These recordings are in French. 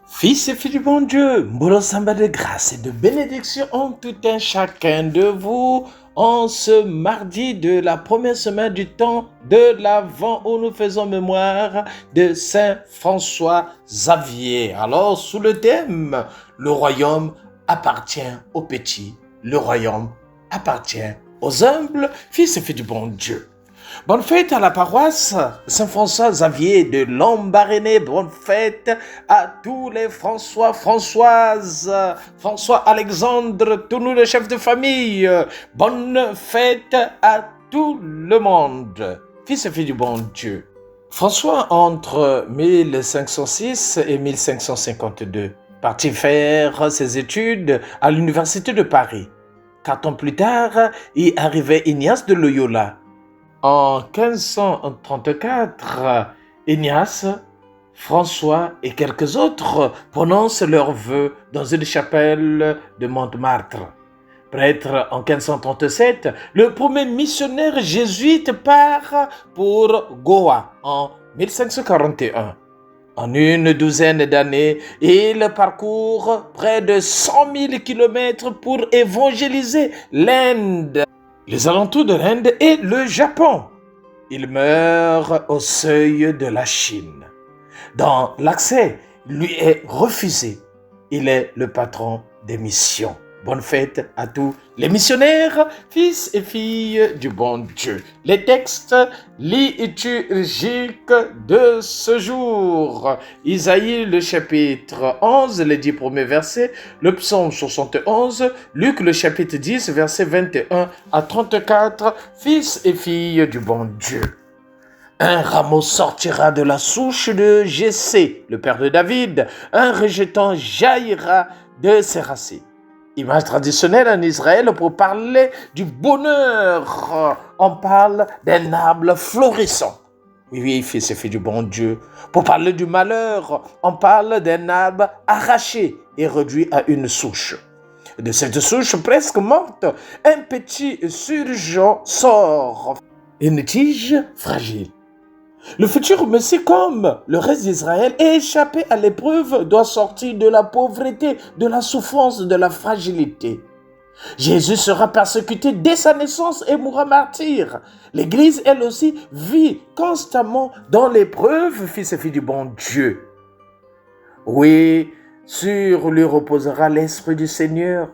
Fils et filles du bon Dieu, bon samba de grâce et de bénédiction en tout un chacun de vous en ce mardi de la première semaine du temps de l'Avent où nous faisons mémoire de Saint François Xavier. Alors, sous le thème, le royaume appartient aux petits, le royaume appartient aux humbles, fils et filles du bon Dieu. Bonne fête à la paroisse Saint-François Xavier de Lambaréné. Bonne fête à tous les François, Françoises, François Alexandre, tous nous les chefs de famille. Bonne fête à tout le monde. Fils et filles du bon Dieu. François, entre 1506 et 1552, partit faire ses études à l'université de Paris. 4 ans plus tard, y arrivait Ignace de Loyola. En 1534, Ignace, François et quelques autres prononcent leurs vœux dans une chapelle de Montmartre. Prêtre en 1537, le premier missionnaire jésuite part pour Goa en 1541. En une douzaine d'années, il parcourt près de 100 000 kilomètres pour évangéliser l'Inde, les alentours de l'Inde et le Japon. Il meurt au seuil de la Chine. Dans l'accès, lui est refusé. Il est le patron des missions. Bonne fête à tous les missionnaires, fils et filles du bon Dieu. Les textes liturgiques de ce jour. Isaïe, le chapitre 11, les 10 premiers versets. Le psaume 71. Luc, le chapitre 10, versets 21 à 34. Fils et filles du bon Dieu. Un rameau sortira de la souche de Jessé, le père de David. Un rejeton jaillira de ses racines. Image traditionnelle en Israël pour parler du bonheur. On parle d'un arbre florissant. Oui, fils et filles du bon Dieu. Pour parler du malheur, on parle d'un arbre arraché et réduit à une souche. De cette souche presque morte, un petit surgeon sort. Une tige fragile. Le futur Messie, comme le reste d'Israël, échappé à l'épreuve, doit sortir de la pauvreté, de la souffrance, de la fragilité. Jésus sera persécuté dès sa naissance et mourra martyr. L'Église, elle aussi, vit constamment dans l'épreuve, fils et filles du bon Dieu. Oui, sur lui reposera l'Esprit du Seigneur.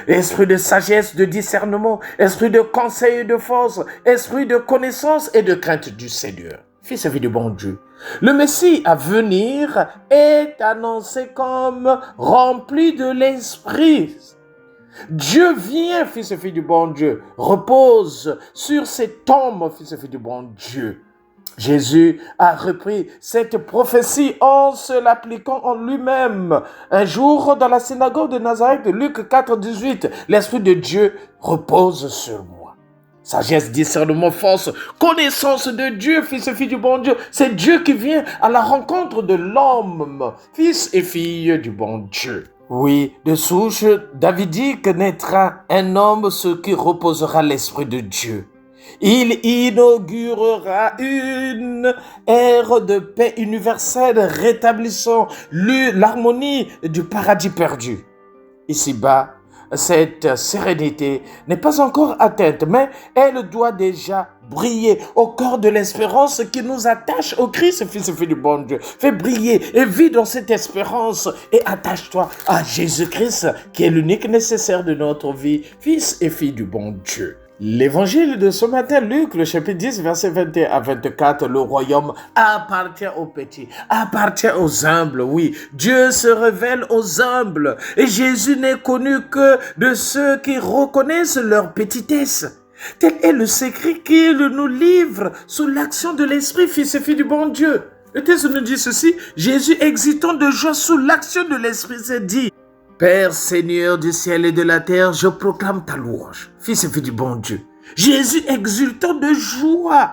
Esprit de sagesse, de discernement, esprit de conseil et de force, esprit de connaissance et de crainte du Seigneur. Fils et filles du bon Dieu. Le Messie à venir est annoncé comme rempli de l'Esprit. Dieu vient, fils et filles du bon Dieu, repose sur ses tombes, fils et filles du bon Dieu. Jésus a repris cette prophétie en se l'appliquant en lui-même. Un jour, dans la synagogue de Nazareth, Luc 4, 18, l'Esprit de Dieu repose sur moi. Sagesse, discernement, force, connaissance de Dieu, fils et filles du bon Dieu. C'est Dieu qui vient à la rencontre de l'homme, fils et filles du bon Dieu. Oui, de souche davidique naîtra un homme sur qui reposera l'Esprit de Dieu. Il inaugurera une ère de paix universelle rétablissant l'harmonie du paradis perdu. Ici-bas, cette sérénité n'est pas encore atteinte, mais elle doit déjà briller au cœur de l'espérance qui nous attache au Christ, fils et filles du bon Dieu. Fais briller et vis dans cette espérance et attache-toi à Jésus-Christ qui est l'unique nécessaire de notre vie, fils et filles du bon Dieu. L'évangile de ce matin, Luc, le chapitre 10, verset 21 à 24, le royaume appartient aux petits, appartient aux humbles, oui. Dieu se révèle aux humbles et Jésus n'est connu que de ceux qui reconnaissent leur petitesse. Tel est le secret qu'il nous livre sous l'action de l'Esprit, fils et filles du bon Dieu. Le texte nous dit ceci, Jésus exultant de joie sous l'action de l'Esprit s'est dit, Père Seigneur du ciel et de la terre, je proclame ta louange. Fils et fille du bon Dieu. Jésus exultant de joie.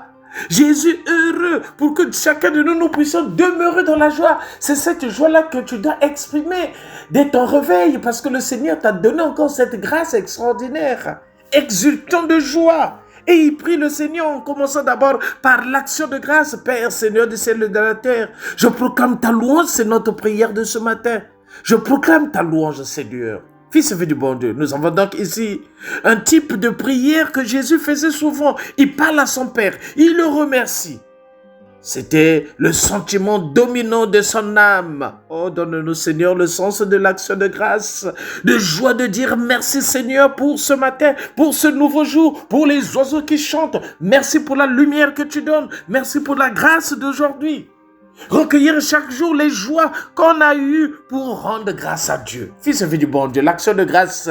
Jésus heureux pour que chacun de nous puissions demeurer dans la joie. C'est cette joie-là que tu dois exprimer dès ton réveil parce que le Seigneur t'a donné encore cette grâce extraordinaire. Exultant de joie. Et il prie le Seigneur en commençant d'abord par l'action de grâce. Père, Seigneur du ciel et de la terre, je proclame ta louange, c'est notre prière de ce matin. Je proclame ta louange, Seigneur. Fils et fille du bon Dieu, nous avons donc ici un type de prière que Jésus faisait souvent. Il parle à son Père, il le remercie. C'était le sentiment dominant de son âme. Oh, donne-nous, Seigneur, le sens de l'action de grâce, de joie de dire merci, Seigneur, pour ce matin, pour ce nouveau jour, pour les oiseaux qui chantent. Merci pour la lumière que tu donnes. Merci pour la grâce d'aujourd'hui. Recueillir chaque jour les joies qu'on a eues pour rendre grâce à Dieu. Fils et fille du bon Dieu, l'action de grâce,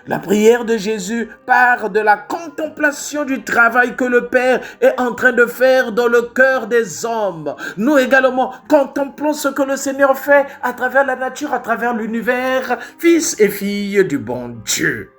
la prière de Jésus part de la contemplation du travail que le Père est en train de faire dans le cœur des hommes. Nous également contemplons ce que le Seigneur fait à travers la nature, à travers l'univers. Fils et filles du bon Dieu.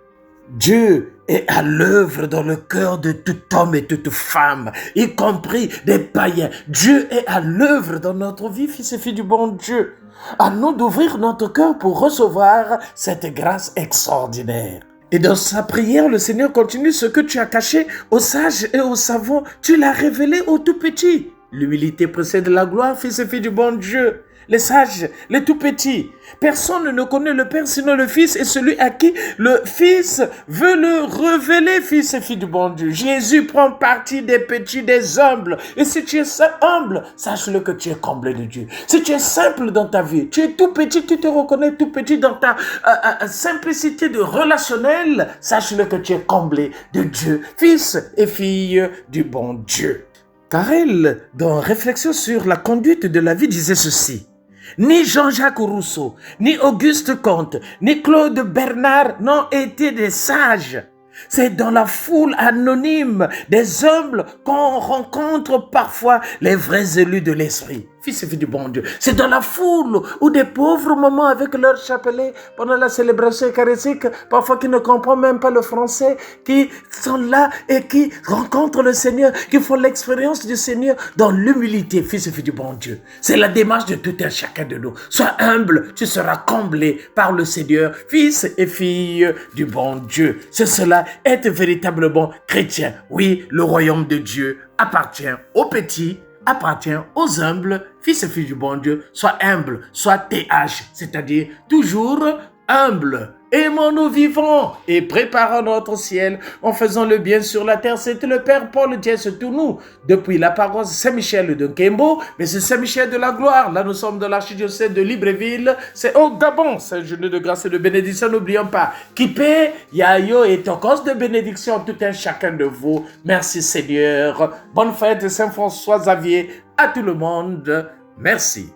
Dieu est à l'œuvre dans le cœur de tout homme et toute femme, y compris des païens. Dieu est à l'œuvre dans notre vie, fils et filles du bon Dieu. À nous d'ouvrir notre cœur pour recevoir cette grâce extraordinaire. Et dans sa prière, le Seigneur continue: ce que tu as caché aux sages et aux savants, tu l'as révélé aux tout petits. L'humilité précède la gloire, fils et filles du bon Dieu. Les sages, les tout petits. Personne ne connaît le Père sinon le Fils et celui à qui le Fils veut le révéler, fils et filles du bon Dieu. Jésus prend parti des petits, des humbles. Et si tu es humble, sache-le que tu es comblé de Dieu. Si tu es simple dans ta vie, tu es tout petit, tu te reconnais tout petit dans ta simplicité de relationnel, sache-le que tu es comblé de Dieu, fils et filles du bon Dieu. Carrel, dans Réflexion sur la conduite de la vie, disait ceci: ni Jean-Jacques Rousseau, ni Auguste Comte, ni Claude Bernard n'ont été des sages. C'est dans la foule anonyme des humbles qu'on rencontre parfois les vrais élus de l'esprit. Fils et filles du bon Dieu. C'est dans la foule où des pauvres mamans avec leur chapelet pendant la célébration eucharistique, parfois qui ne comprennent même pas le français, qui sont là et qui rencontrent le Seigneur, qui font l'expérience du Seigneur dans l'humilité. Fils et filles du bon Dieu. C'est la démarche de tout un chacun de nous. Sois humble, tu seras comblé par le Seigneur. Fils et filles du bon Dieu. C'est cela, être véritablement chrétien. Oui, le royaume de Dieu appartient aux petits, appartient aux humbles. Fils et filles du bon Dieu, sois humble, sois TH, c'est-à-dire toujours humble. Aimons-nous vivants et préparons notre ciel en faisant le bien sur la terre. C'était le Père Paul Diès-Tounou depuis la paroisse Saint-Michel de Nkembo, mais c'est Saint-Michel de la Gloire. Là, nous sommes dans l'archidiocèse de Libreville. C'est au Gabon. C'est un journée de grâce et de bénédiction. N'oublions pas, Kipé, Yayo et Tokos de bénédiction, tout un chacun de vous. Merci Seigneur. Bonne fête de Saint-François Xavier à tout le monde. Merci.